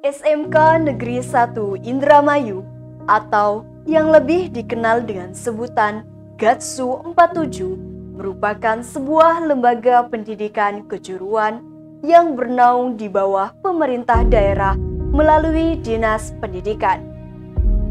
SMK Negeri 1 Indramayu atau yang lebih dikenal dengan sebutan Gatsu 47 merupakan sebuah lembaga pendidikan kejuruan yang bernaung di bawah pemerintah daerah melalui Dinas Pendidikan.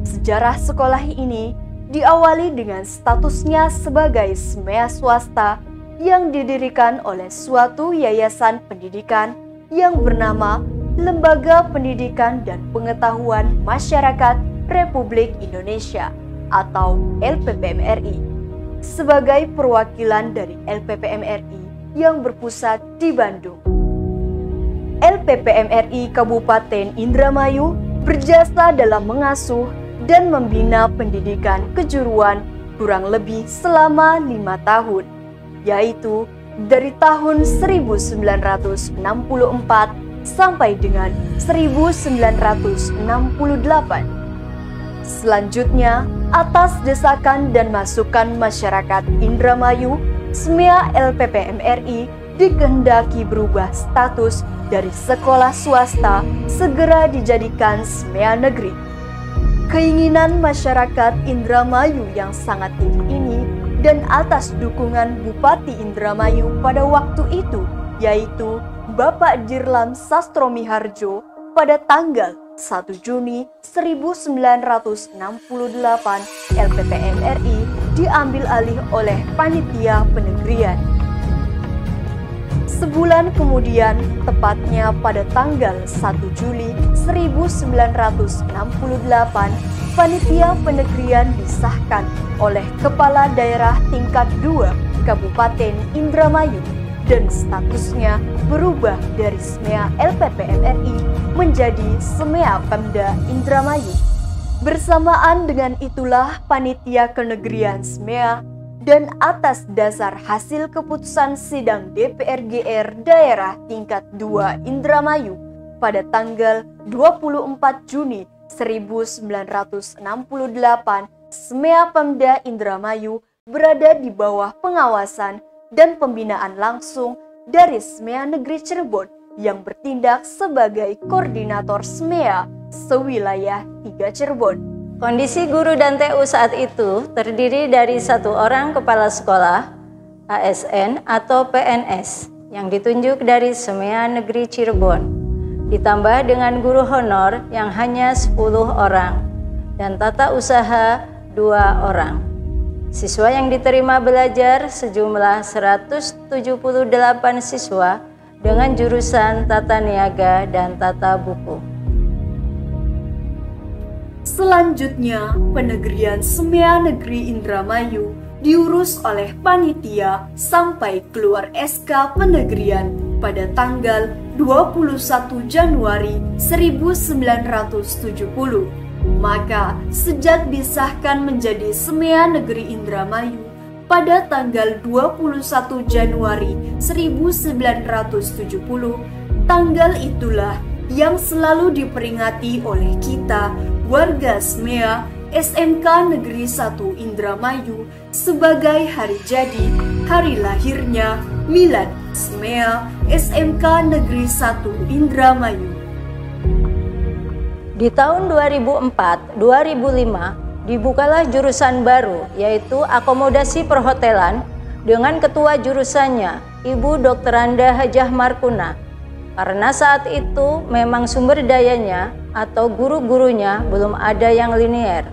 Sejarah sekolah ini diawali dengan statusnya sebagai SMEA swasta yang didirikan oleh suatu yayasan pendidikan yang bernama Lembaga Pendidikan dan Pengetahuan Masyarakat Republik Indonesia atau LPPMRI sebagai perwakilan dari LPPMRI yang berpusat di Bandung. LPPMRI Kabupaten Indramayu berjasa dalam mengasuh dan membina pendidikan kejuruan kurang lebih selama 5 tahun, yaitu dari tahun 1964 sampai dengan 1968. Selanjutnya, atas desakan dan masukan masyarakat Indramayu, SMEA LPPMRI dikehendaki berubah status dari sekolah swasta segera dijadikan SMEA negeri. Keinginan masyarakat Indramayu yang sangat tinggi ini dan atas dukungan Bupati Indramayu pada waktu itu, yaitu Bapak Dirlam Sastromiharjo, pada tanggal 1 Juni 1968 LPPMRI diambil alih oleh Panitia Penegrian. Sebulan kemudian, tepatnya pada tanggal 1 Juli 1968, Panitia Penegrian disahkan oleh Kepala Daerah tingkat 2 Kabupaten Indramayu dan statusnya berubah dari SMEA LPPMRI menjadi SMEA Pemda Indramayu. Bersamaan dengan itulah Panitia Kenegrian SMEA dan atas dasar hasil keputusan sidang DPR-GR Daerah tingkat 2 Indramayu pada tanggal 24 Juni 1968, SMEA Pemda Indramayu berada di bawah pengawasan dan pembinaan langsung dari SMEA Negeri Cirebon yang bertindak sebagai koordinator SMEA sewilayah 3 Cirebon. Kondisi guru dan TU saat itu terdiri dari 1 orang kepala sekolah, ASN atau PNS, yang ditunjuk dari SMEA Negeri Cirebon, ditambah dengan guru honor yang hanya 10 orang, dan tata usaha 2 orang. Siswa yang diterima belajar sejumlah 178 siswa dengan jurusan tata niaga dan tata buku. Selanjutnya, penegrian SMEA Negeri Indramayu diurus oleh panitia sampai keluar SK penegrian pada tanggal 21 Januari 1970. Maka, sejak disahkan menjadi SMEA Negeri Indramayu pada tanggal 21 Januari 1970, tanggal itulah yang selalu diperingati oleh kita, warga SMEA SMK Negeri 1 Indramayu, sebagai hari jadi, hari lahirnya milad SMEA SMK Negeri 1 Indramayu. Di tahun 2004-2005 dibukalah jurusan baru, yaitu akomodasi perhotelan dengan ketua jurusannya, Ibu Dr. Anda Hajah Markuna. Karena saat itu memang sumber dayanya atau guru-gurunya belum ada yang linier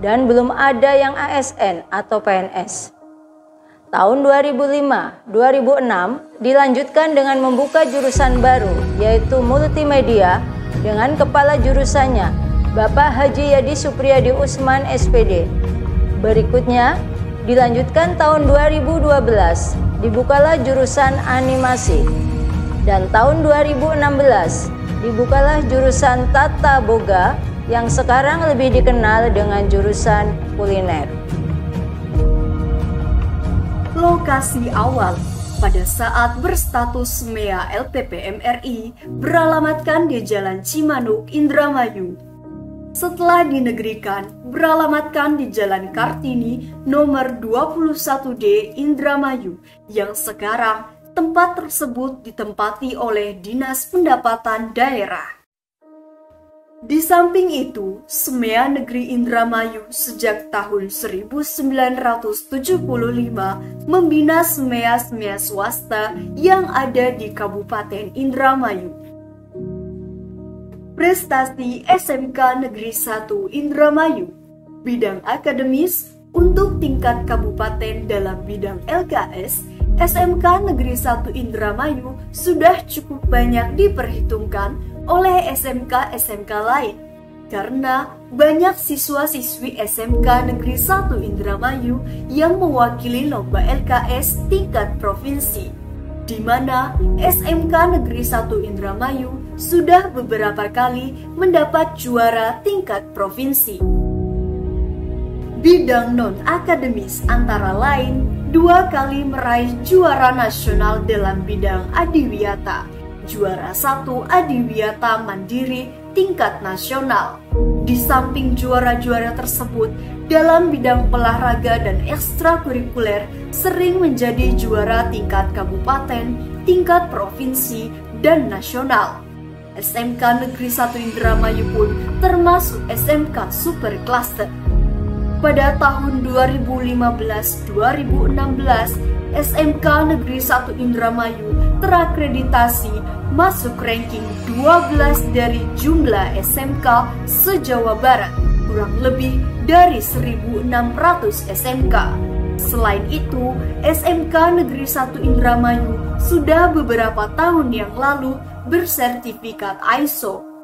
dan belum ada yang ASN atau PNS. Tahun 2005-2006 dilanjutkan dengan membuka jurusan baru, yaitu multimedia, dengan kepala jurusannya Bapak Haji Yadi Supriyadi Usman SPD. Berikutnya dilanjutkan tahun 2012 dibukalah jurusan animasi, dan tahun 2016 dibukalah jurusan tata boga yang sekarang lebih dikenal dengan jurusan kuliner. Lokasi awal pada saat berstatus SMEA LPPMRI beralamatkan di Jalan Cimanuk, Indramayu. Setelah dinegrikan, beralamatkan di Jalan Kartini nomor 21D Indramayu, yang sekarang tempat tersebut ditempati oleh Dinas Pendapatan Daerah. Di samping itu, SMEA Negeri Indramayu sejak tahun 1975 membina SMEA-SMEA swasta yang ada di Kabupaten Indramayu. Prestasi SMK Negeri 1 Indramayu, bidang akademis untuk tingkat kabupaten dalam bidang LKS, SMK Negeri 1 Indramayu sudah cukup banyak diperhitungkan oleh SMK-SMK lain karena banyak siswa-siswi SMK Negeri 1 Indramayu yang mewakili lomba LKS tingkat provinsi, di mana SMK Negeri 1 Indramayu sudah beberapa kali mendapat juara tingkat provinsi. Bidang non-akademis antara lain 2 kali meraih juara nasional dalam bidang adiwiyata, juara 1 adiwiyata mandiri tingkat nasional. Di samping juara-juara tersebut, dalam bidang olahraga dan ekstrakurikuler sering menjadi juara tingkat kabupaten, tingkat provinsi, dan nasional. SMK Negeri 1 Indramayu pun termasuk SMK Supercluster. Pada tahun 2015-2016, SMK Negeri 1 Indramayu terakreditasi masuk ranking 12 dari jumlah SMK se-Jawa Barat, kurang lebih dari 1.600 SMK. Selain itu, SMK Negeri 1 Indramayu sudah beberapa tahun yang lalu bersertifikat ISO.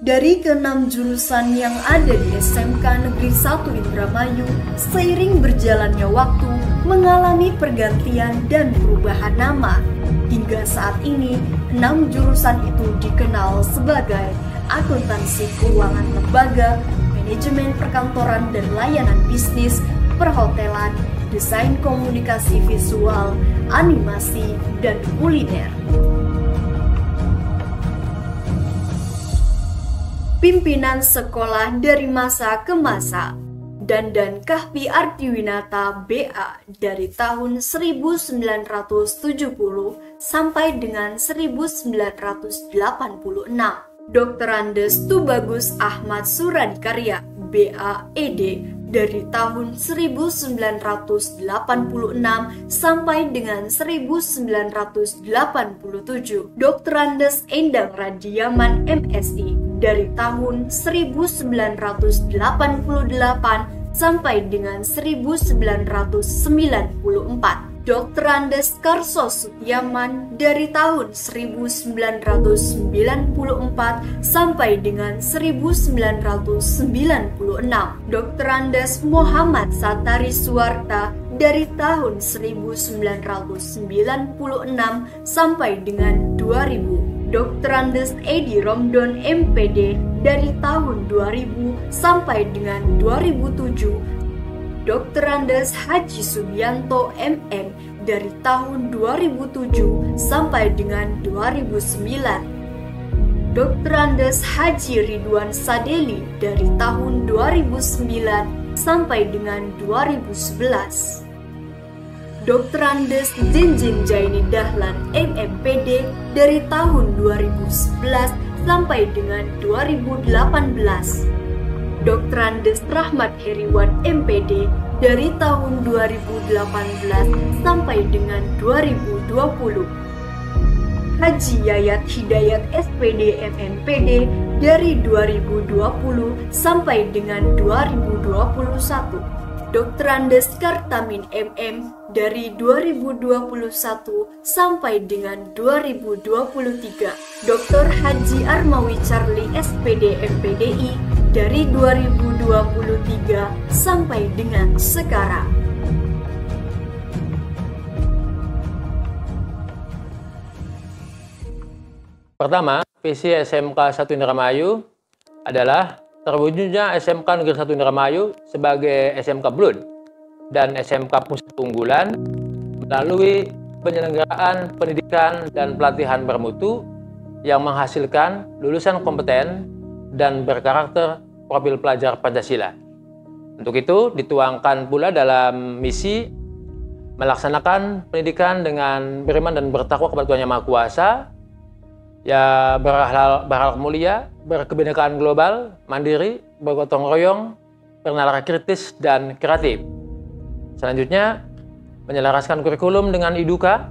Dari ke-6 jurusan yang ada di SMK Negeri 1 Indramayu, seiring berjalannya waktu mengalami pergantian dan perubahan nama. Hingga saat ini, 6 jurusan itu dikenal sebagai akuntansi keuangan lembaga, manajemen perkantoran dan layanan bisnis, perhotelan, desain komunikasi visual, animasi, dan kuliner. Pimpinan sekolah dari masa ke masa. Dandan Kahvi Ardiwinata BA dari tahun 1970 sampai dengan 1986. Dr. Andes Tubagus Ahmad Suradikarya BA ED dari tahun 1986 sampai dengan 1987. Dr. Andes Endang Radiaman MSI dari tahun 1988 sampai dengan 1994. Dr. Andes Karso Sutiaman dari tahun 1994 sampai dengan 1996. Dr. Andes Muhammad Satari Suwarta dari tahun 1996 sampai dengan 2000. Dr. Andes Edi Romdon MPD dari tahun 2000 sampai dengan 2007. Dr. Andes Haji Subianto MM dari tahun 2007 sampai dengan 2009. Dr. Andes Haji Ridwan Sadeli dari tahun 2009 sampai dengan 2011. Dr. Andes Jinjin Jaini Dahlan MMPD dari tahun 2011 sampai dengan 2018. Dr. Andes Rahmat Heriwan MPD dari tahun 2018 sampai dengan 2020. Haji Yayat Hidayat SPD MMPD dari 2020 sampai dengan 2021. Dr. Andes Kartamin MM dari 2021 sampai dengan 2023. Dr. Haji Armawi Charlie SPD MPDI dari 2023 sampai dengan sekarang. Pertama, visi SMK 1 Indramayu adalah terwujudnya SMK Negeri 1 Indramayu sebagai SMK Blood dan SMK Pusat Unggulan melalui penyelenggaraan pendidikan dan pelatihan bermutu yang menghasilkan lulusan kompeten dan berkarakter profil pelajar Pancasila. Untuk itu dituangkan pula dalam misi melaksanakan pendidikan dengan beriman dan bertakwa kepada Tuhan Yang Maha Kuasa, ya berakhlak mulia, berkebinekaan global, mandiri, bergotong royong, bernalar kritis dan kreatif. Selanjutnya, menyelaraskan kurikulum dengan IDUKA,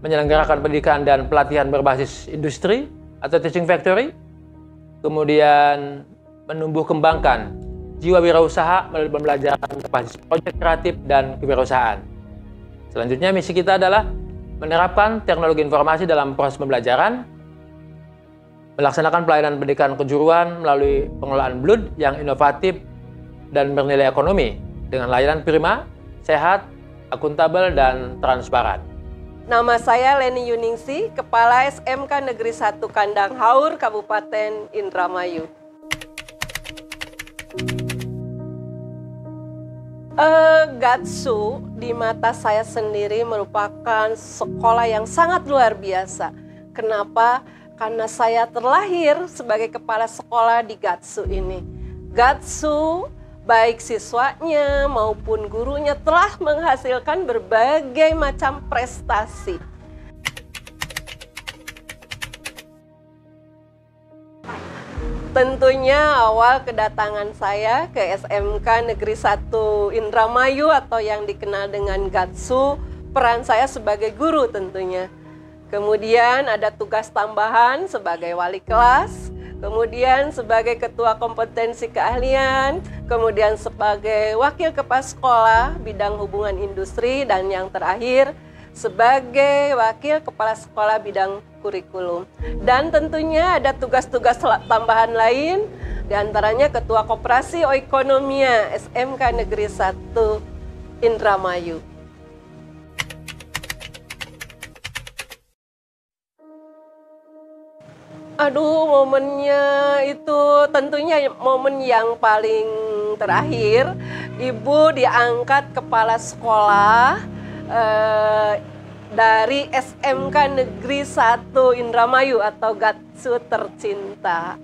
menyelenggarakan pendidikan dan pelatihan berbasis industri atau teaching factory, kemudian menumbuh kembangkan jiwa wirausaha melalui pembelajaran berbasis proyek kreatif dan kewirausahaan. Selanjutnya, misi kita adalah menerapkan teknologi informasi dalam proses pembelajaran, melaksanakan pelayanan pendidikan kejuruan melalui pengelolaan BLUD yang inovatif dan bernilai ekonomi dengan layanan prima, sehat, akuntabel, dan transparan. Nama saya Leni Yuningsi, Kepala SMK Negeri 1 Kandang Haur, Kabupaten Indramayu. Gatsu di mata saya sendiri merupakan sekolah yang sangat luar biasa. Kenapa? Karena saya terlahir sebagai kepala sekolah di Gatsu ini. Gatsu, baik siswanya maupun gurunya telah menghasilkan berbagai macam prestasi. Tentunya awal kedatangan saya ke SMK Negeri 1 Indramayu atau yang dikenal dengan Gatsu, peran saya sebagai guru tentunya. Kemudian ada tugas tambahan sebagai wali kelas, kemudian sebagai ketua kompetensi keahlian, kemudian sebagai wakil kepala sekolah bidang hubungan industri, dan yang terakhir sebagai wakil kepala sekolah bidang kurikulum. Dan tentunya ada tugas-tugas tambahan lain, diantaranya Ketua Koperasi Oekonomia SMK Negeri 1 Indramayu. Momennya itu tentunya momen yang paling terakhir, Ibu diangkat kepala sekolah dari SMK Negeri 1 Indramayu atau Gatsu tercinta.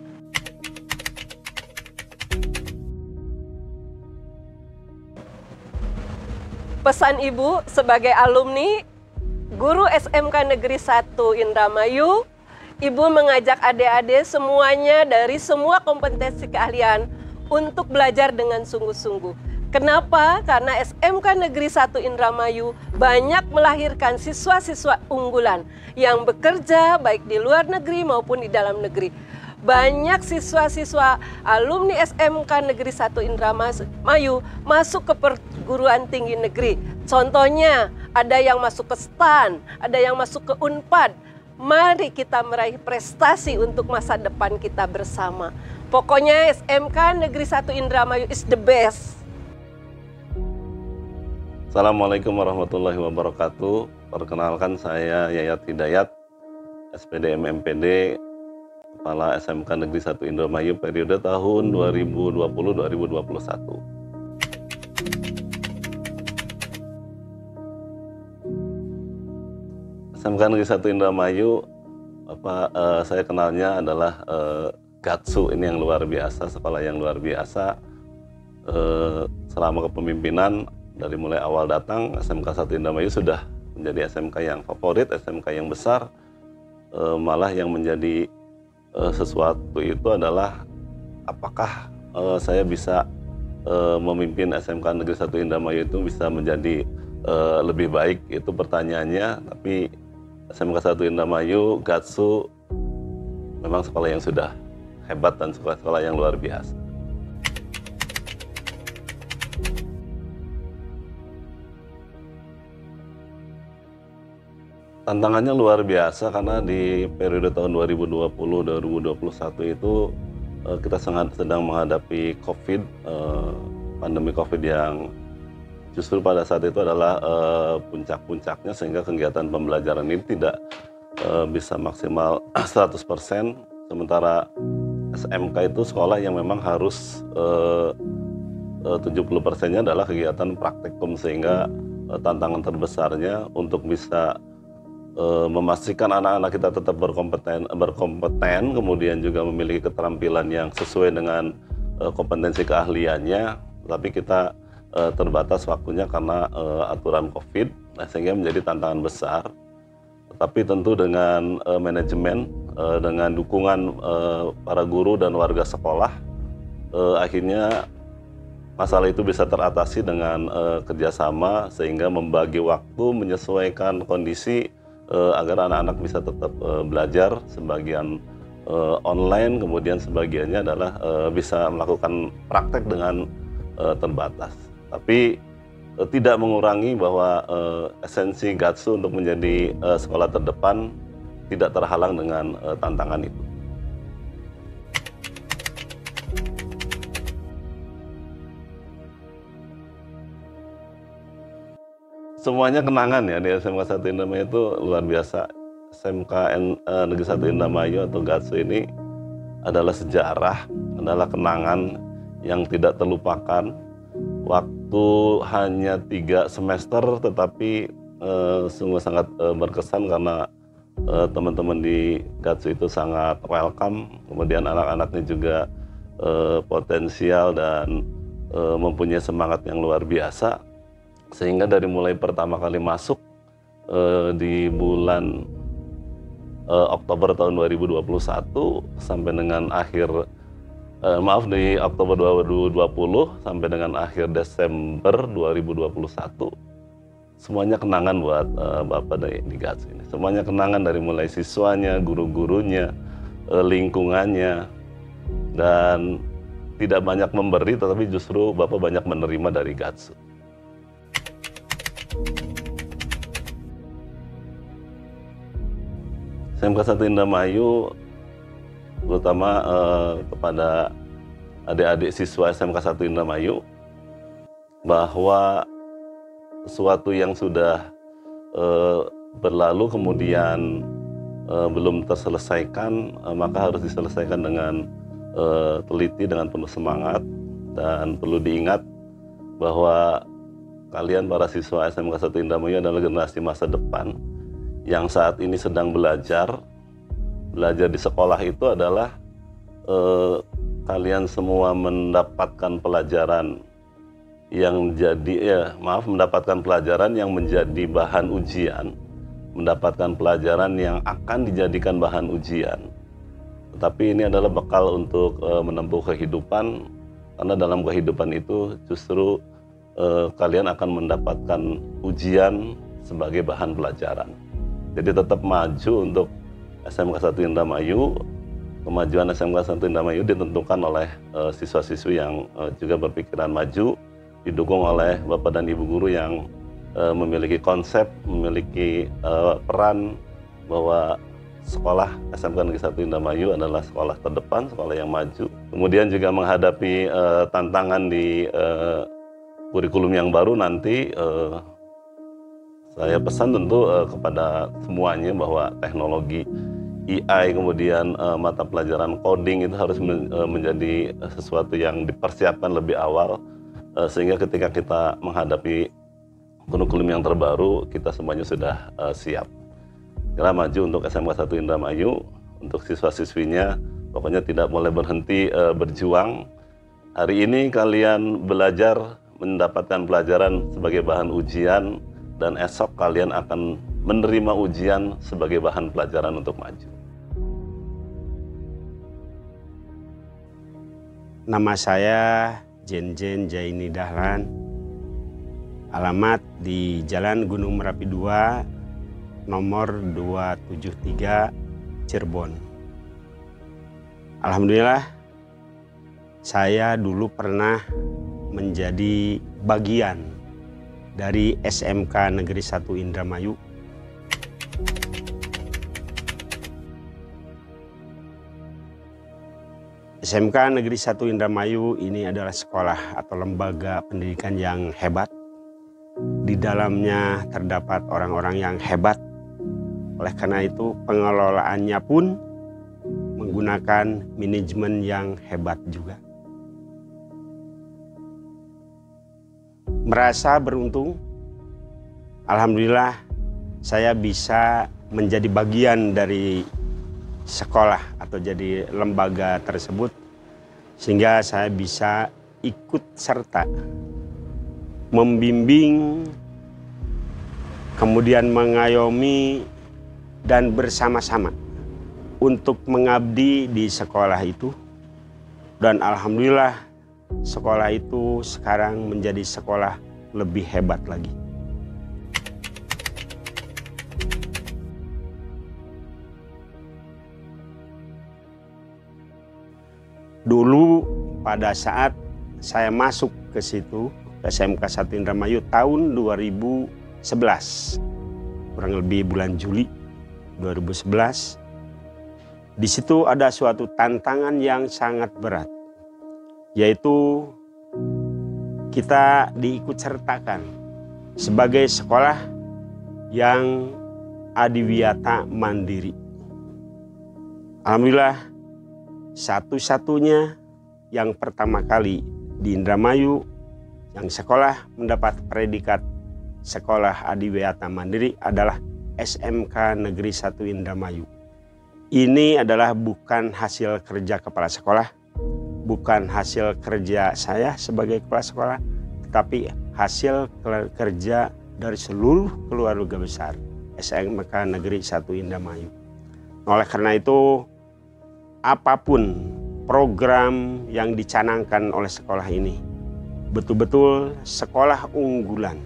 Pesan Ibu sebagai alumni guru SMK Negeri 1 Indramayu, Ibu mengajak adik-adik semuanya dari semua kompetensi keahlian untuk belajar dengan sungguh-sungguh. Kenapa? Karena SMK Negeri 1 Indramayu banyak melahirkan siswa-siswa unggulan yang bekerja baik di luar negeri maupun di dalam negeri. Banyak siswa-siswa alumni SMK Negeri 1 Indramayu masuk ke perguruan tinggi negeri. Contohnya, ada yang masuk ke STAN, ada yang masuk ke UNPAD. Mari kita meraih prestasi untuk masa depan kita bersama. Pokoknya SMK Negeri 1 Indramayu is the best. Assalamualaikum warahmatullahi wabarakatuh. Perkenalkan, saya Yayat Hidayat, SPD MMPD, Kepala SMK Negeri 1 Indramayu periode tahun 2020-2021. SMK Negeri 1 Indramayu, saya kenalnya adalah Gatsu, ini yang luar biasa, sekolah yang luar biasa. Selama kepemimpinan, dari mulai awal datang, SMK 1 Indramayu sudah menjadi SMK yang favorit, SMK yang besar. Malah yang menjadi sesuatu itu adalah apakah saya bisa memimpin SMK Negeri 1 Indramayu itu bisa menjadi lebih baik, itu pertanyaannya. Tapi SMK 1 Indramayu, Gatsu, memang sekolah yang sudah hebat dan sekolah yang luar biasa. Tantangannya luar biasa karena di periode tahun 2020-2021 itu kita sedang menghadapi COVID, pandemi COVID yang justru pada saat itu adalah puncak-puncaknya, sehingga kegiatan pembelajaran ini tidak bisa maksimal 100%. Sementara SMK itu sekolah yang memang harus 70%-nya adalah kegiatan praktikum, sehingga tantangan terbesarnya untuk bisa memastikan anak-anak kita tetap berkompeten, kemudian juga memiliki keterampilan yang sesuai dengan kompetensi keahliannya, tapi kita terbatas waktunya karena aturan COVID, sehingga menjadi tantangan besar. tapi tentu dengan manajemen, dengan dukungan para guru dan warga sekolah, akhirnya masalah itu bisa teratasi dengan kerjasama sehingga membagi waktu, menyesuaikan kondisi agar anak-anak bisa tetap belajar, sebagian online, kemudian sebagiannya adalah bisa melakukan praktek dengan terbatas. Tapi tidak mengurangi bahwa esensi Gatsu untuk menjadi sekolah terdepan tidak terhalang dengan tantangan itu. Semuanya kenangan ya di SMK 1 Indramayu itu luar biasa. SMK Negeri 1 Indramayu atau Gatsu ini adalah sejarah, adalah kenangan yang tidak terlupakan. Waktu hanya 3 semester tetapi sungguh sangat berkesan karena teman-teman di Gatsu itu sangat welcome, kemudian anak-anaknya juga potensial dan mempunyai semangat yang luar biasa, sehingga dari mulai pertama kali masuk di bulan Oktober tahun 2021 sampai dengan di Oktober 2020 sampai dengan akhir Desember 2021, semuanya kenangan buat Bapak di Gatsu ini. Semuanya kenangan dari mulai siswanya, guru-gurunya, lingkungannya, dan tidak banyak memberi tetapi justru Bapak banyak menerima dari Gatsu. SMK 1 Indramayu terutama kepada adik-adik siswa SMK 1 Indramayu bahwa sesuatu yang sudah berlalu kemudian belum terselesaikan, maka harus diselesaikan dengan teliti, dengan penuh semangat. Dan perlu diingat bahwa kalian para siswa SMK 1 Indramayu adalah generasi masa depan yang saat ini sedang belajar. Belajar di sekolah itu adalah kalian semua mendapatkan pelajaran yang mendapatkan pelajaran yang menjadi bahan ujian, mendapatkan pelajaran yang akan dijadikan bahan ujian. Tetapi ini adalah bekal untuk menempuh kehidupan, karena dalam kehidupan itu justru kalian akan mendapatkan ujian sebagai bahan pelajaran. Jadi tetap maju untuk SMK 1 Indramayu. Kemajuan SMK 1 Indramayu ditentukan oleh siswa-siswi yang juga berpikiran maju, didukung oleh Bapak dan Ibu guru yang memiliki konsep, memiliki peran bahwa sekolah SMK Negeri 1 Indramayu adalah sekolah terdepan, sekolah yang maju. Kemudian juga menghadapi tantangan di kurikulum yang baru nanti, saya pesan tentu kepada semuanya bahwa teknologi AI, kemudian mata pelajaran coding itu harus menjadi sesuatu yang dipersiapkan lebih awal, sehingga ketika kita menghadapi kurikulum yang terbaru, kita semuanya sudah siap. Kira maju untuk SMK 1 Indramayu, untuk siswa-siswinya, pokoknya tidak boleh berhenti berjuang. Hari ini kalian belajar, mendapatkan pelajaran sebagai bahan ujian, dan esok kalian akan menerima ujian sebagai bahan pelajaran untuk maju. Nama saya Jenjen Jaini Dahlan, alamat di Jalan Gunung Merapi 2, nomor 273, Cirebon. Alhamdulillah, saya dulu pernah menjadi bagian dari SMK Negeri 1 Indramayu. SMK Negeri 1 Indramayu ini adalah sekolah atau lembaga pendidikan yang hebat. Di dalamnya terdapat orang-orang yang hebat. Oleh karena itu pengelolaannya pun menggunakan manajemen yang hebat juga. Merasa beruntung, alhamdulillah saya bisa menjadi bagian dari sekolah atau jadi lembaga tersebut, sehingga saya bisa ikut serta membimbing, kemudian mengayomi dan bersama-sama untuk mengabdi di sekolah itu. Dan alhamdulillah sekolah itu sekarang menjadi sekolah lebih hebat lagi. Dulu pada saat saya masuk ke situ, SMK 1 Indramayu tahun 2011, kurang lebih bulan Juli 2011, di situ ada suatu tantangan yang sangat berat, yaitu kita diikut sertakan sebagai sekolah yang adiwiyata mandiri. Alhamdulillah, satu-satunya yang pertama kali di Indramayu yang sekolah mendapat predikat sekolah adiwiyata mandiri adalah SMK Negeri 1 Indramayu. Ini adalah bukan hasil kerja kepala sekolah, bukan hasil kerja saya sebagai kepala sekolah, tetapi hasil kerja dari seluruh keluarga besar SMK Negeri 1 Indramayu. Oleh karena itu, apapun program yang dicanangkan oleh sekolah ini, betul-betul sekolah unggulan.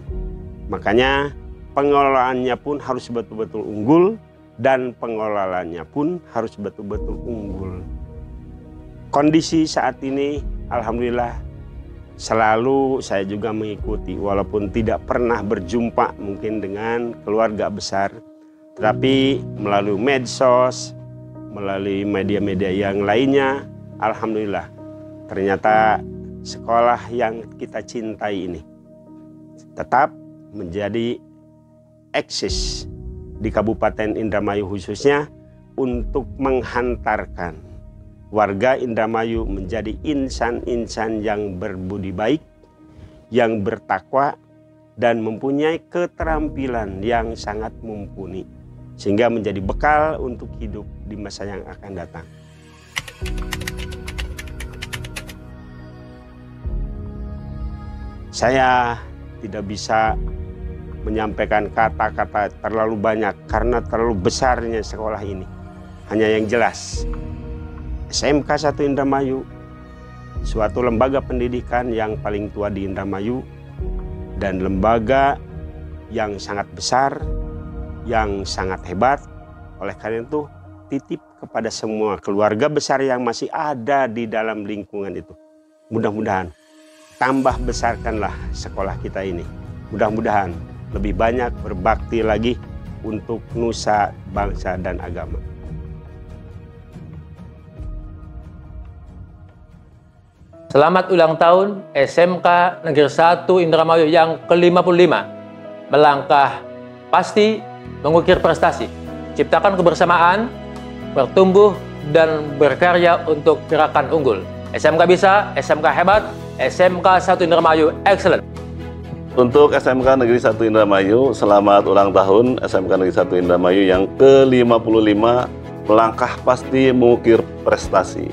Makanya pengelolaannya pun harus betul-betul unggul dan pengelolaannya pun harus betul-betul unggul. Kondisi saat ini alhamdulillah selalu saya juga mengikuti, walaupun tidak pernah berjumpa mungkin dengan keluarga besar, tetapi melalui medsos, melalui media-media yang lainnya, alhamdulillah ternyata sekolah yang kita cintai ini tetap menjadi eksis di Kabupaten Indramayu khususnya untuk menghantarkan warga Indramayu menjadi insan-insan yang berbudi baik, yang bertakwa, dan mempunyai keterampilan yang sangat mumpuni, sehingga menjadi bekal untuk hidup di masa yang akan datang. Saya tidak bisa menyampaikan kata-kata terlalu banyak karena terlalu besarnya sekolah ini. Hanya yang jelas, SMK 1 Indramayu, suatu lembaga pendidikan yang paling tua di Indramayu, dan lembaga yang sangat besar, yang sangat hebat. Oleh karena itu, titip kepada semua keluarga besar yang masih ada di dalam lingkungan itu. Mudah-mudahan tambah besarkanlah sekolah kita ini. Mudah-mudahan lebih banyak berbakti lagi untuk nusa, bangsa, dan agama. Selamat ulang tahun SMK Negeri 1 Indramayu yang ke-55. Melangkah pasti, mengukir prestasi, ciptakan kebersamaan, bertumbuh dan berkarya untuk gerakan unggul. SMK bisa, SMK hebat, SMK 1 Indramayu excellent. Untuk SMK Negeri 1 Indramayu, selamat ulang tahun SMK Negeri 1 Indramayu yang ke-55, melangkah pasti, mengukir prestasi,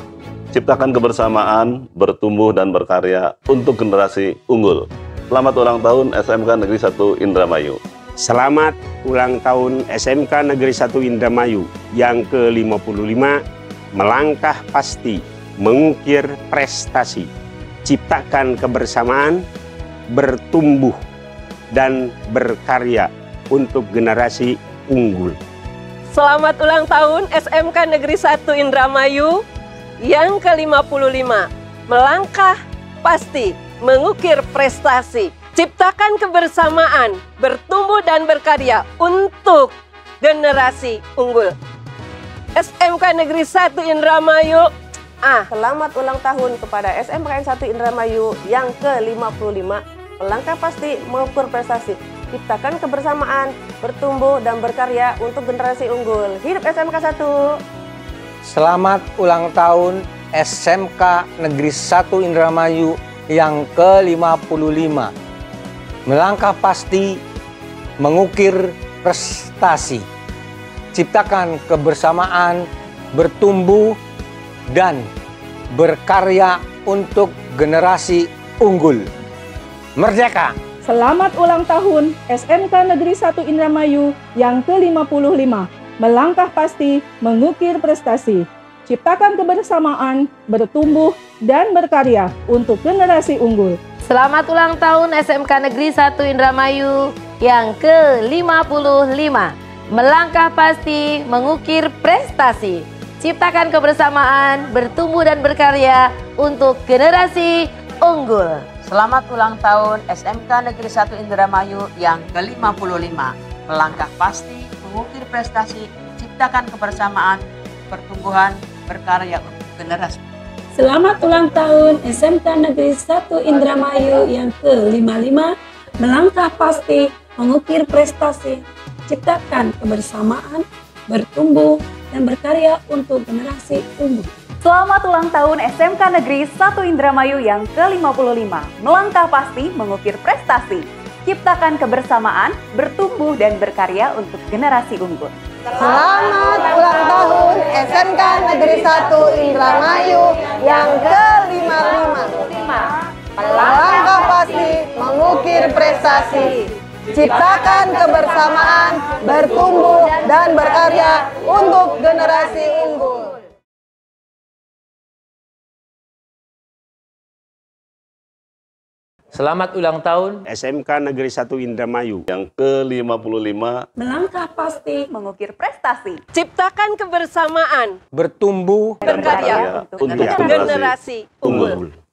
ciptakan kebersamaan, bertumbuh dan berkarya untuk generasi unggul. Selamat ulang tahun SMK Negeri 1 Indramayu. Selamat ulang tahun SMK Negeri 1 Indramayu yang ke-55, melangkah pasti, mengukir prestasi, ciptakan kebersamaan, bertumbuh dan berkarya untuk generasi unggul. Selamat ulang tahun SMK Negeri 1 Indramayu yang ke-55, melangkah pasti, mengukir prestasi, ciptakan kebersamaan, bertumbuh dan berkarya untuk generasi unggul. SMK Negeri 1 Indramayu, selamat ulang tahun kepada SMK 1 Indramayu yang ke-55, melangkah pasti, mengukur prestasi, ciptakan kebersamaan, bertumbuh dan berkarya untuk generasi unggul. Hidup SMK 1. Selamat ulang tahun SMK Negeri 1 Indramayu yang ke-55. Melangkah pasti, mengukir prestasi, ciptakan kebersamaan, bertumbuh dan berkarya untuk generasi unggul. Merdeka! Selamat ulang tahun SMK Negeri 1 Indramayu yang ke-55. melangkah pasti, mengukir prestasi. Ciptakan kebersamaan, bertumbuh, dan berkarya untuk generasi unggul. Selamat ulang tahun SMK Negeri 1 Indramayu yang ke-55. Melangkah pasti, mengukir prestasi. Ciptakan kebersamaan, bertumbuh dan berkarya untuk generasi unggul. Selamat ulang tahun SMK Negeri 1 Indramayu yang ke-55. Melangkah pasti, mengukir prestasi, ciptakan kebersamaan, pertumbuhan, berkarya untuk generasi. Selamat ulang tahun SMK Negeri 1 Indramayu yang ke-55. Melangkah pasti, mengukir prestasi, ciptakan kebersamaan, bertumbuh, dan berkarya untuk generasi unggul. Selamat ulang tahun SMK Negeri 1 Indramayu yang ke-55. Melangkah pasti, mengukir prestasi, ciptakan kebersamaan, bertumbuh, dan berkarya untuk generasi unggul. Selamat ulang tahun SMK Negeri 1 Indramayu yang ke-55. Melangkah pasti, mengukir prestasi, ciptakan kebersamaan, bertumbuh, dan berkarya untuk generasi unggul. Selamat ulang tahun SMK Negeri 1 Indramayu yang ke-55. Melangkah pasti, mengukir prestasi, Ciptakan kebersamaan, bertumbuh, berkarya untuk generasi unggul.